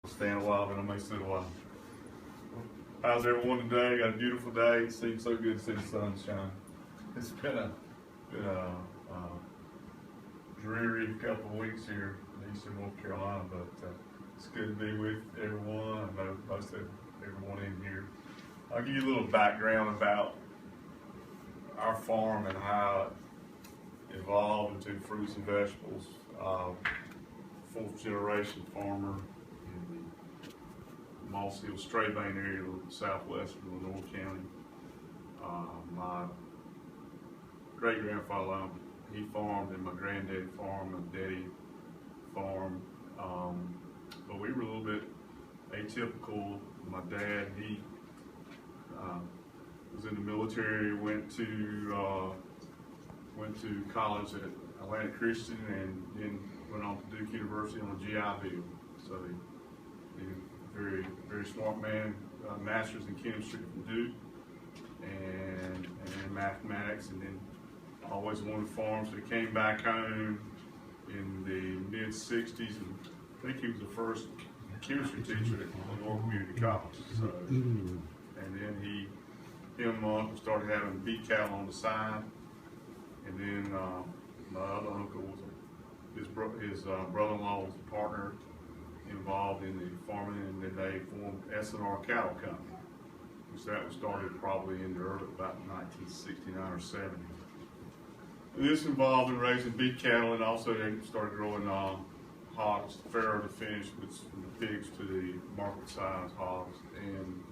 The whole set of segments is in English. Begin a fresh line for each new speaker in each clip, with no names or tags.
Stand a while, then I may sit a while. How's everyone today? Got a beautiful day. It seems so good to see the sunshine. It's been a dreary couple of weeks here in eastern North Carolina, but it's good to be with everyone. I know most of everyone in here. I'll give you a little background about our farm and how it evolved into fruits and vegetables. Fourth generation farmer in the Moss Hill Strabane area, southwest of Lenore County. My great grandfather, he farmed, and my granddaddy farmed, and daddy farmed. But we were a little bit atypical. My dad, he was in the military, went to college at Atlantic Christian, and then went on to Duke University on a GI Bill. So he's a very, very smart man, master's in chemistry from Duke, and mathematics, and then always wanted to farm. So he came back home in the mid '60s, and I think he was the first chemistry teacher at Lenore Community College. So, and then him and my uncle started having beef cattle on the side, and then my other uncle was his brother-in-law was a partner involved in the farming, and then they formed S&R Cattle Company, which that was started probably in the early, about 1969 or 70. And this involved in raising beef cattle, and also they started growing hogs, farrow to finish, with the pigs to the market size hogs, and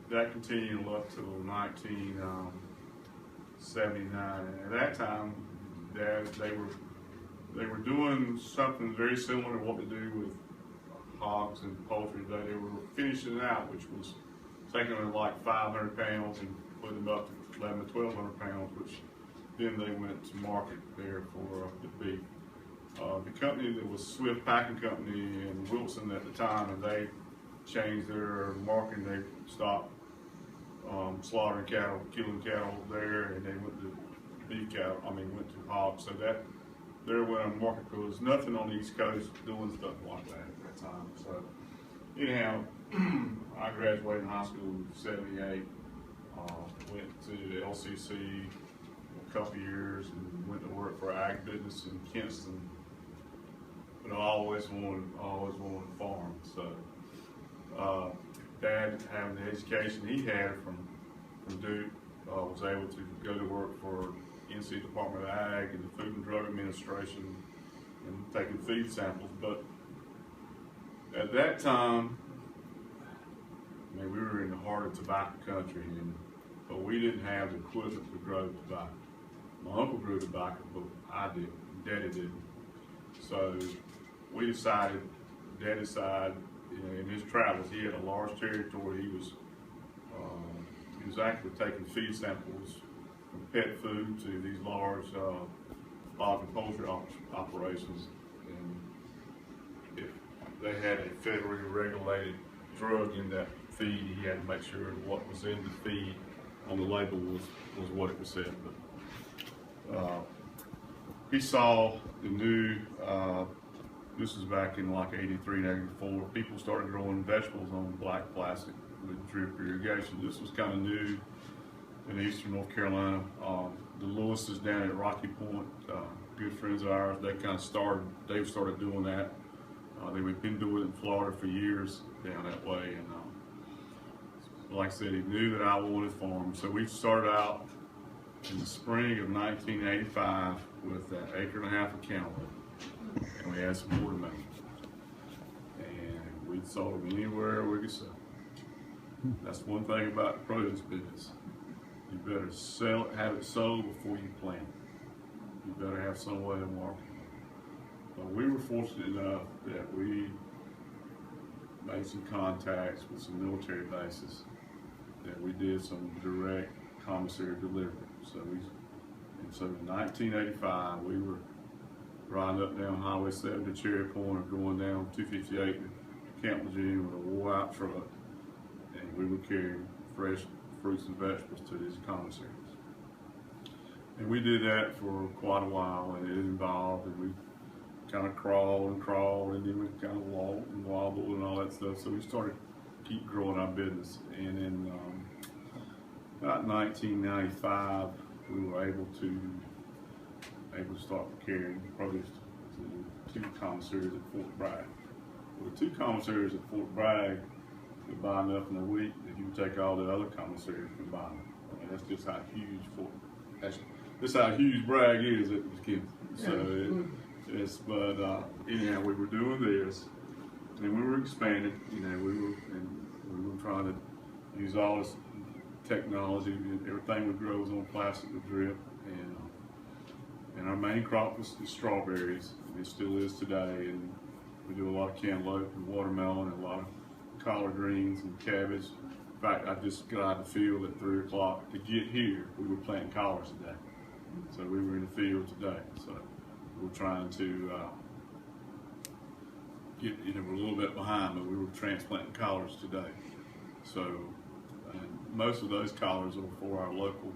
that continued up till 1979. At that time, they were doing something very similar to what they do with hogs and poultry. They were finishing it out, which was taking them like 500 pounds and putting them up to 1,100 to 1,200 pounds, which then they went to market there for the beef. The company that was Swift Packing Company in Wilson at the time, and they changed their marketing. They stopped slaughtering cattle, killing cattle there, and they went to beef cattle. Went to hogs. So that there went on market, because there's nothing on the East Coast doing stuff like that at that time. So anyhow, I graduated in high school in '78. Went to the LCC a couple years and went to work for ag business in Kinston. But I always wanted to farm. So Dad, having the education he had from Duke, was able to go to work for NC Department of Ag and the Food and Drug Administration and taking feed samples. But at that time, we were in the heart of tobacco country, but we didn't have the equipment to grow tobacco. My uncle grew tobacco, but I didn't. Daddy didn't. So we decided, Dad decided, in his travels, he had a large territory. He was actually taking feed samples from pet food to these large hog and poultry operations. And if they had a federally regulated drug in that feed, he had to make sure what was in the feed on the label was what it was said. But he saw the new, this was back in like '83 and '84, people started growing vegetables on black plastic with drip irrigation. This was kind of new in eastern North Carolina. The Lewises down at Rocky Point, good friends of ours, they've started doing that. They've been doing it in Florida for years down that way. And like I said, he knew that I wanted to farm. So we started out in the spring of 1985 with an acre and a half of cantaloupe, and we had some watermelon, and we sold them anywhere we could sell. That's one thing about the produce business. You better sell it, have it sold before you plant it. You better have some way to market it. But we were fortunate enough that we made some contacts with some military bases, that we did some direct commissary delivery. So in 1985, we were riding up down Highway 7 to Cherry Point, or going down 258 to Camp Lejeune with a wore-out truck, and we were carrying fresh fruits and vegetables to these commissaries. And we did that for quite a while, and it involved, and we kind of crawled, and then we kind of walked and wobbled and all that stuff. So we started to keep growing our business. And in about 1995, we were able to start carrying produce to 2 commissaries at Fort Bragg. With the 2 commissaries at Fort Bragg, we buy enough in a week that you can take all the other commissaries and buy them. I mean, that's just how huge that's how huge Bragg is at McKinsey. So anyhow, we were doing this, and we were expanding. You know, we were trying to use all this technology. Everything we grow was on plastic with drip, and our main crop was strawberries, and it still is today. And we do a lot of cantaloupe and watermelon and a lot of collard greens and cabbage. In fact, I just got out of the field at 3 o'clock. To get here, we were planting collards today. So we were in the field today. So we're trying to get, we're a little bit behind, but we were transplanting collards today. So most of those collards are for our local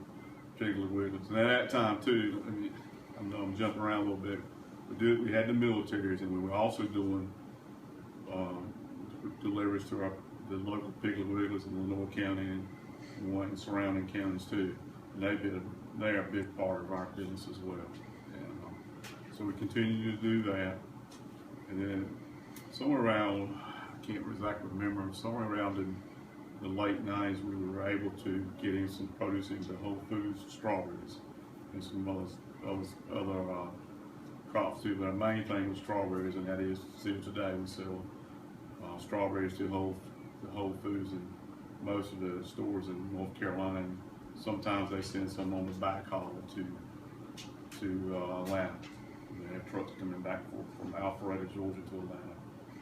Piggly Wigglies. And at that time too, I'm jumping around a little bit. We had the militaries, and we were also doing deliveries to the local Piggly Wigglies in Lenore County and one in surrounding counties too. And they're a big part of our business as well. And so we continue to do that. And then somewhere around, I can't exactly remember, somewhere around in the late 90s, we were able to get in some produce into Whole Foods, strawberries, and some other crops too. But our main thing was strawberries, and that is still today we sell strawberries to Whole Foods and most of the stores in North Carolina. And sometimes they send some on the back haul to Atlanta. They have trucks coming back from Alpharetta, Georgia to Atlanta.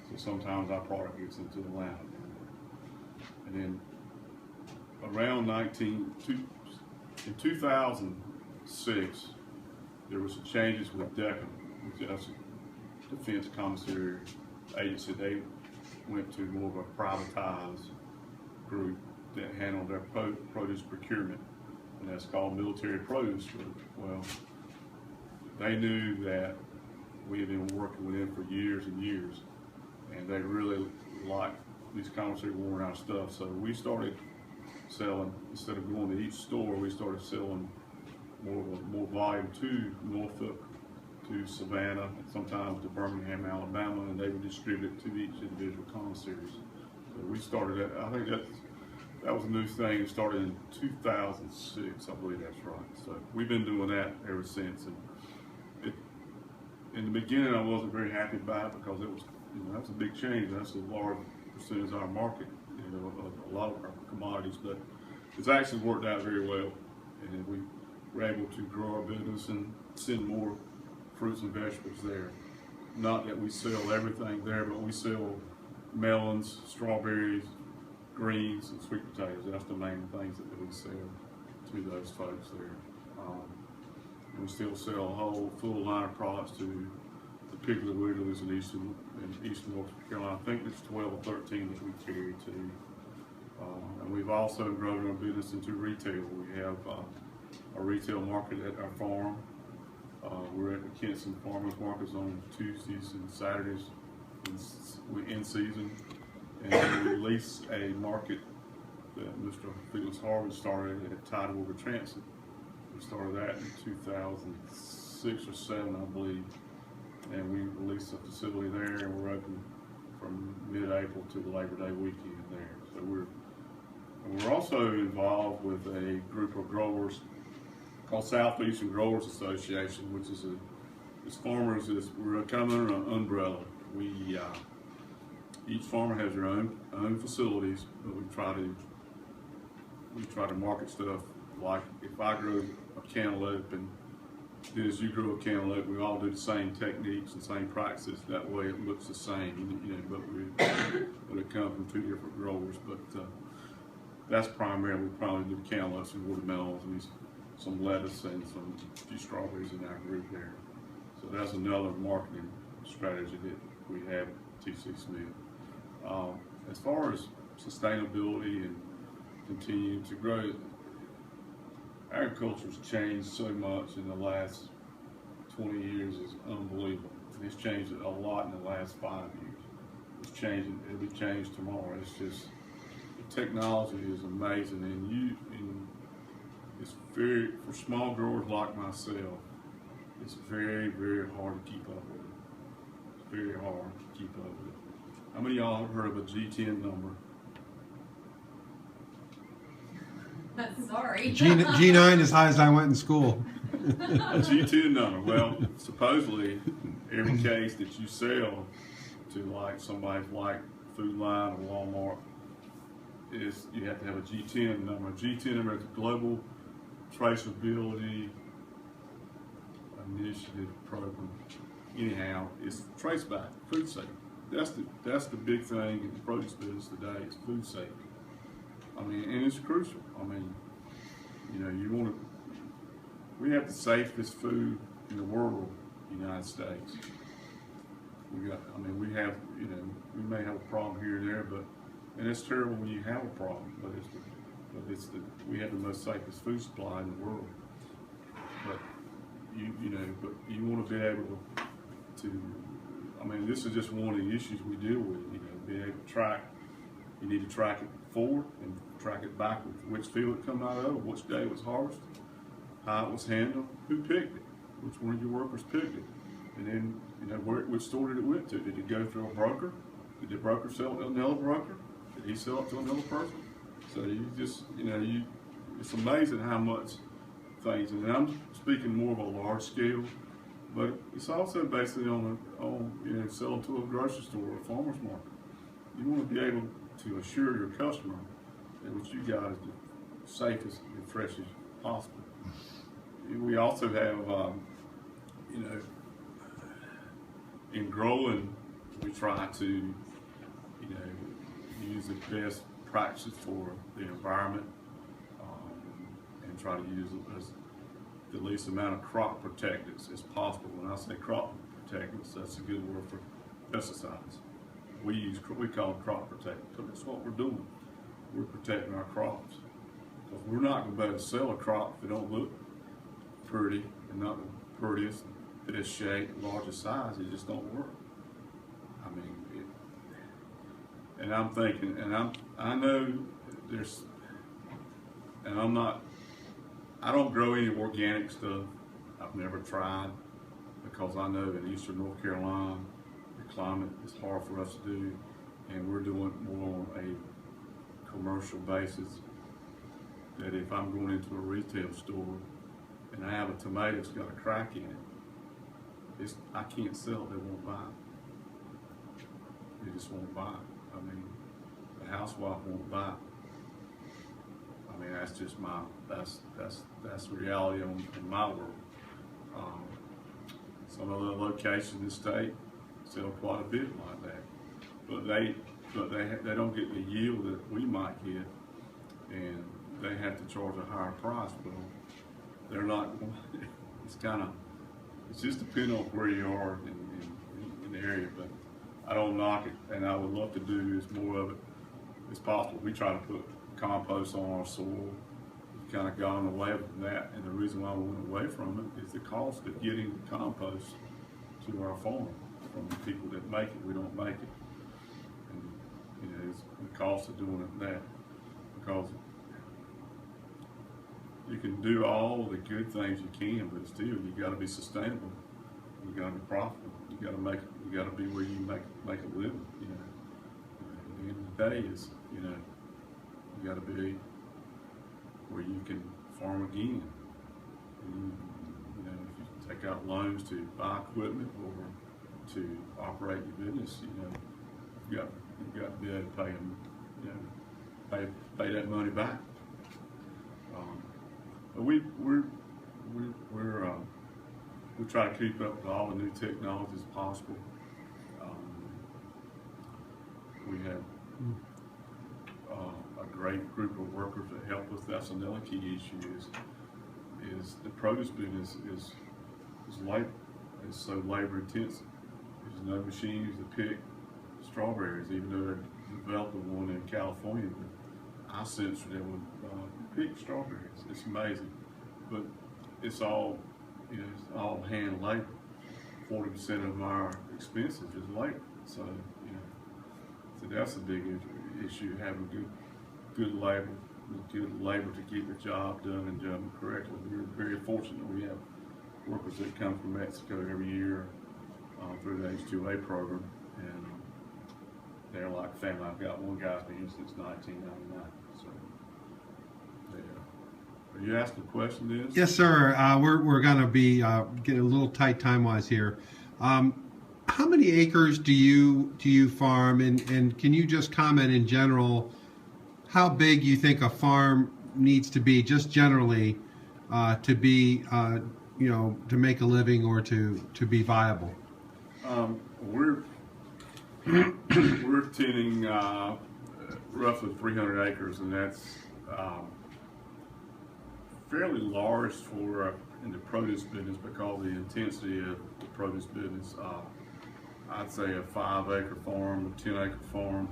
So sometimes our product gets into Atlanta. And then around in 2006, there was some changes with DECA, which is a Defense Commissary Agency. They went to more of a privatized group that handled their produce procurement, and that's called Military Produce Group. Well, they knew that we had been working with them for years and years, and they really liked these commissaries wanting our stuff. So we started selling, instead of going to each store, we started selling more volume to Norfolk, to Savannah, and sometimes to Birmingham, Alabama, and they would distribute it to each individual commissaries. So we started that. I think that was a new thing. It started in 2006, I believe that's right. So we've been doing that ever since. And in the beginning, I wasn't very happy about it because it was, that's a big change. That's a large percentage of our market, a lot of our commodities. But it's actually worked out very well, and we were able to grow our business and send more fruits and vegetables there. Not that we sell everything there, but we sell melons, strawberries, greens, and sweet potatoes. That's the main things that we sell to those folks there. And we still sell a whole full line of products to the Piggly Wigglies in Eastern North Carolina. I think there's 12 or 13 that we carry to. And we've also grown our business into retail. We have a retail market at our farm. We're at the Kinston Farmers Markets on Tuesdays and Saturdays in season. And we lease a market that Mr. Felix Harvey started at Tidewater Transit. We started that in 2006 or 7, I believe. And we released a facility there, and we're open from mid-April to the Labor Day weekend there. So we're also involved with a group of growers called Southeastern Growers Association, which is we're kind of under an umbrella. Each farmer has their own facilities, but we try to market stuff. Like if I grow a cantaloupe and as you grow a cantaloupe, we all do the same techniques and same practices. That way it looks the same, but it comes from 2 different growers. But that's primarily, we probably do cantaloupes and watermelons and some lettuce and some few strawberries in our group there. So that's another marketing strategy that we have at TC Smith. As far as sustainability and continuing to grow, agriculture's changed so much in the last 20 years. It's unbelievable. and it's changed a lot in the last 5 years. It's changing, it'll be changed tomorrow. It's just, the technology is amazing, and it's very, for small growers like myself, it's very, very hard to keep up with it. It's very hard to keep up with it. How many of y'all have heard of a G10 number?
Sorry.
G9 as high as I went in school.
A G10 number. Well, supposedly, every case that you sell to like somebody like Food Line or Walmart is you have to have a G10 number. A G10 number is a Global Traceability Initiative Program. Anyhow, it's traceback, food safety. That's the big thing in the produce business today is food safety. I mean, and it's crucial. I mean, you know, you want to. We have the safest food in the world, United States. We got. I mean, we have. You know, we may have a problem here and there, but and it's terrible when you have a problem. But we have the most safest food supply in the world. But but you want to be able to. I mean, this is just one of the issues we deal with. You know, being able to track. You need to track it forward and track it backwards. Which field it come out of, which day it was harvested, how it was handled, who picked it, which one of your workers picked it, and then which store did it went to? Did it go through a broker? Did the broker sell it to another broker? Did he sell it to another person? So you just it's amazing how much things. And I'm speaking more of a large scale, but it's also basically on selling to a grocery store or a farmer's market. You want to be able to assure your customer that what you got is the safest and freshest possible. We also have, in growing, we try to, use the best practices for the environment and try to use the least amount of crop protectants as possible. When I say crop protectants, that's a good word for pesticides. We call them crop protectants, but that's what we're doing. We're protecting our crops. Because we're not going to be able to sell a crop if it don't look pretty and not the prettiest, fittest shape, largest size. It just don't work. I mean, and I'm thinking, and I know there's, and I don't grow any organic stuff. I've never tried because I know in eastern North Carolina, the climate is hard for us to do, and we're doing more on a commercial basis. That if I'm going into a retail store and I have a tomato that's got a crack in it, I can't sell it. They won't buy it. They just won't buy it. I mean, the housewife won't buy it. I mean, that's just that's reality in my world. Some other locations in the state sell quite a bit like that, but they don't get the yield that we might get, and they have to charge a higher price. Well, they're not. It's just depending on where you are in the area, but I don't knock it, and I would love to do as more of it as possible. We try to put compost on our soil. We've kind of gone away from that, and the reason why we went away from it is the cost of getting the compost to our farm from the people that make it. We don't make it, and it's the cost of doing it that, because you can do all the good things you can, but still you got to be sustainable. You got to be profitable. You got to make. You got to be where you make a living. At the end of the day, is you got to be where you can farm again. And, if you take out loans to buy equipment or to operate your business, you got to be able to pay them. Pay that money back. But we try to keep up with all the new technologies possible. We have a great group of workers that help us. That's another key issue is the produce business is labor. It's so labor intensive. There's no machines to pick strawberries, even though they're developing one in California. But I sense that would pick strawberries. It's amazing, but it's all it's all hand labor. 40% of our expenses is labor. So, you know, so that's a big issue, having good labor to get the job done and done correctly. We're very fortunate. We have workers that come from Mexico every year through the H-2A program, and they're like family. I've got one guy's been here since 1999. So, yeah. Are you asking a question, Dennis?
Yes, sir. We're going to be getting a little tight time-wise here. How many acres do you farm, and can you just comment in general how big you think a farm needs to be, just generally, to be to make a living or to be viable?
We're tending roughly 300 acres, and that's fairly large for in the produce business because of the intensity of the produce business. I'd say a 5-acre farm, a 10-acre farm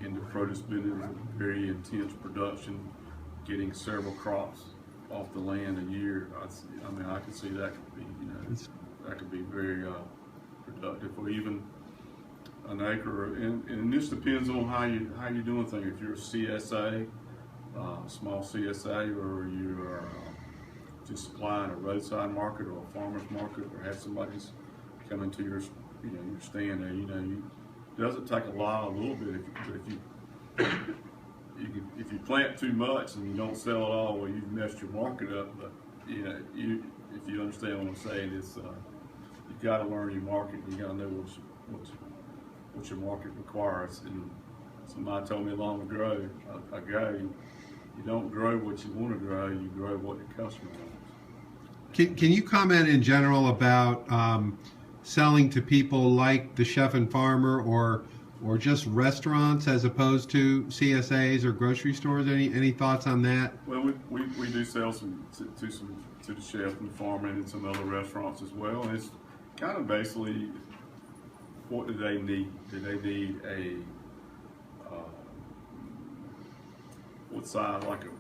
in the produce business is a very intense production, getting several crops off the land a year. I mean, I can see that could be, that could be very productive, or even an acre. And this depends on how you're doing things. If you're a CSA, small CSA, or you're just supplying a roadside market or a farmer's market, or have somebody come into your your stand there. It doesn't take a little bit. If you plant too much and you don't sell it all, well, you've messed your market up. But if you understand what I'm saying, it's you've got to learn your market. You got to know what your market requires. And somebody told me long ago, you don't grow what you want to grow. You grow what the customer wants.
Can you comment in general about selling to people like the Chef and Farmer, or just restaurants as opposed to CSAs or grocery stores? Any thoughts on that?
Well, we do sell to the Chef and Farmer and some other restaurants as well. And it's kind of basically, what do they need? Do they need a what size, like a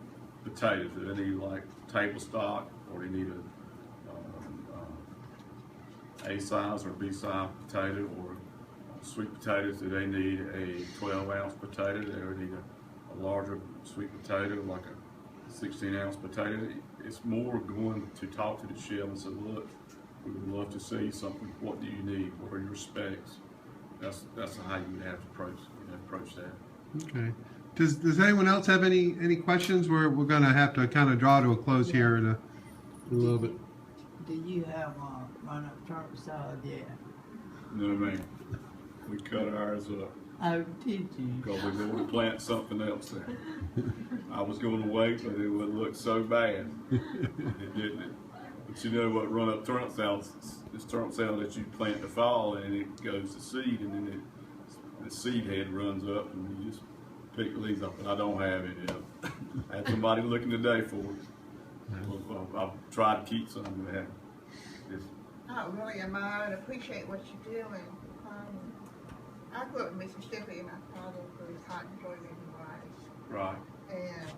potato? Do they need like table stock, or do they need a size or B size potato, or sweet potatoes? Do they need a 12-ounce potato? Do they need a larger sweet potato, like a 16-ounce potato? It's more going to talk to the chef and say, look, we would love to see something. What do you need? What are your specs? That's how you would have to approach that.
Okay. Does anyone else have any questions? We're going to have to kind of draw to a close here in a little bit.
Do you have run-up turnip salad yet?
No, ma'am. We cut ours up.
Oh, did you?
Because we're going to plant something else there. I was going to wait, but it would look so bad. It didn't. But you know what run-up turnip salad is? It's turnip salad that you plant in the fall, and it goes to seed, and then the seed head runs up, and you just pick the leaves up. But I don't have it yet. I had somebody looking today for it. I'll try to keep some of that.
I really admire and appreciate what you're doing. I grew up in Mississippi, and my father grew cotton, soybeans, and rice.
Right.
And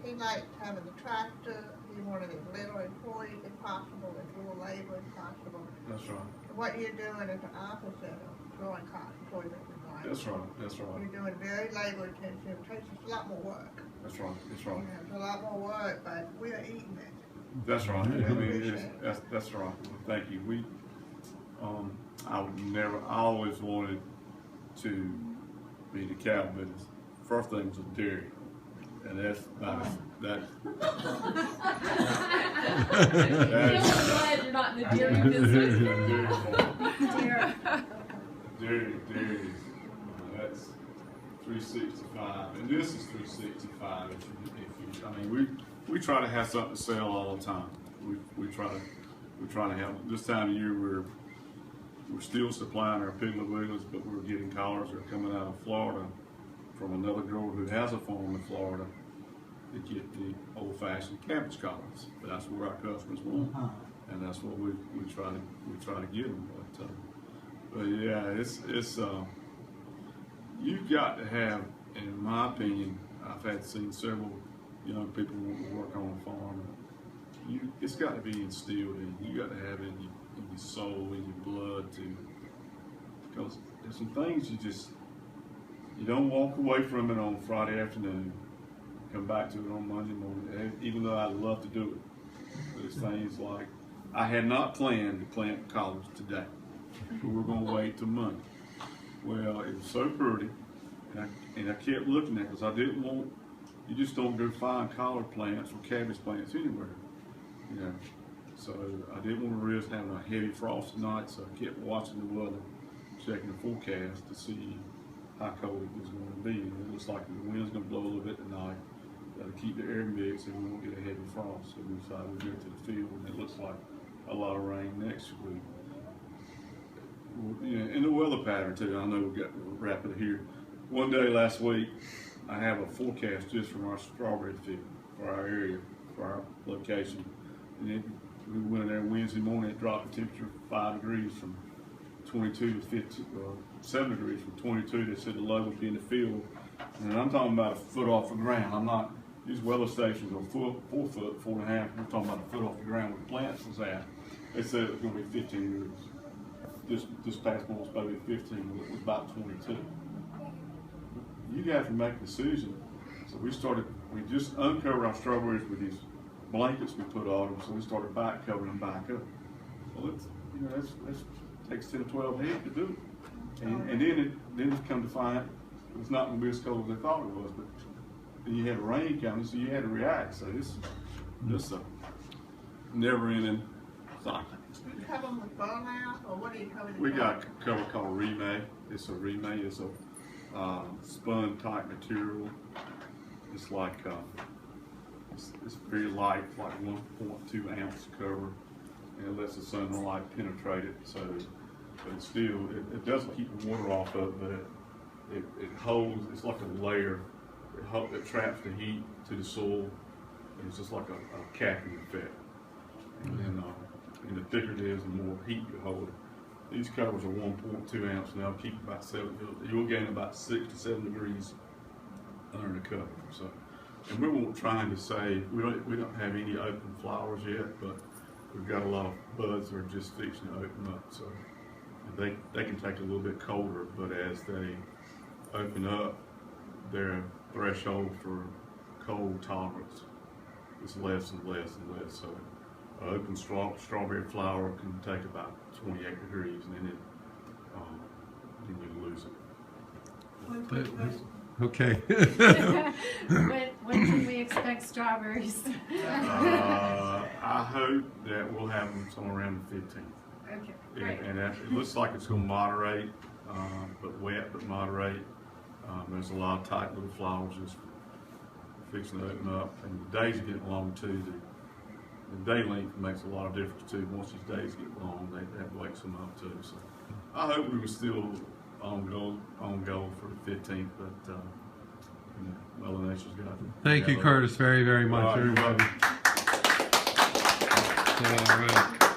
he liked having the tractor. He wanted as little employees as possible, as little labor as possible.
That's right.
What you're doing is the opposite of growing cotton, soybeans, and rice.
That's right. That's right.
You're doing very labor intensive. It takes us a lot more work.
That's right. That's right.
It's a lot more work, but we're eating it.
That's right. I mean, that's right. Thank you. I always wanted to be in the cow business. First thing was a dairy, and that's that.
I'm glad you're not in the dairy business.
Dairy. That's 365, and this is 365. I mean, we try to have something to sell all the time. We try to have. This time of year we're still supplying our Piggly Wigglies, but we're getting collars that are coming out of Florida from another grower who has a farm in Florida to get the old-fashioned cabbage collars. But that's where our customers want, and that's what we try to get them. But yeah, it's you've got to have, in my opinion, I've seen several young people want to work on a farm. It's got to be instilled in you. You got to have it in your soul, in your blood to, because there's some things you don't walk away from it on Friday afternoon, come back to it on Monday morning, even though I'd love to do it. But it's things like, I had not planned to plant collards today, but we're gonna wait till Monday. Well, it was so pretty, and I kept looking at it, because I didn't want, you just don't go find collard plants or cabbage plants anywhere, you know. So I didn't want to risk having a heavy frost tonight, so I kept watching the weather, checking the forecast to see how cold it was going to be. And it looks like the wind's going to blow a little bit tonight. That'll keep the air mixed and we won't get a heavy frost. So we decided we'd go to the field, and it looks like a lot of rain next week. You know, and the weather pattern too, I know we'll wrap it here. One day last week, I have a forecast just from our strawberry field for our area, for our location. And we went in there Wednesday morning, it dropped the temperature 5 degrees from 22 to 15, 7 degrees from 22. They said the low would be in the field. And I'm talking about a foot off the ground. I'm not, these weather stations are 4 foot, 4.5. We're talking about a foot off the ground where the plants was at. They said it was going to be 15 degrees. This past month was supposed to be 15, it was about 22. You have to make a decision. So we just uncovered our strawberries with these blankets we put on them, so we started back covering them back up. Well, that's takes 10 to 12 head to do it. And then it's come to find it's not going to be as cold as they thought it was, but then you had rain coming, so you had to react. So this a never-ending cycle.
You cover them with burlap, or what do you cover them
We
with?
got a cover called Remay. It's a Remay. It's a spun type material. It's like it's very light, like 1.2 ounce cover, and it lets the sunlight penetrate it. So, but it still it doesn't keep the water off of it, but it holds. It's like a layer. It traps the heat to the soil. And it's just like a capping effect. And the thicker it is, the more heat you hold. These covers are 1.2 ounce, and they'll keep about 7. You'll gain about 6 to 7 degrees under the cover. So, and we won't trying to say we don't have any open flowers yet, but we've got a lot of buds that are just fixing to open up. So they can take a little bit colder, but as they open up, their threshold for cold tolerance is less and less and less. So an open strawberry flower can take about 28 degrees, and then you lose it.
Okay.
When can we expect strawberries?
I hope that we'll have them somewhere around the 15th.
Okay, great.
And it looks like it's going to moderate, but wet, but moderate. There's a lot of tight little flowers just fixing to open up, and the days are getting long too. The day length makes a lot of difference too. Once these days get long, that wakes them up too. So I hope we were still on goal for the 15th, but Mother Nature's got it.
Thank you, Curtis, very, very much.
All right, you're
everybody.
welcome.
All right.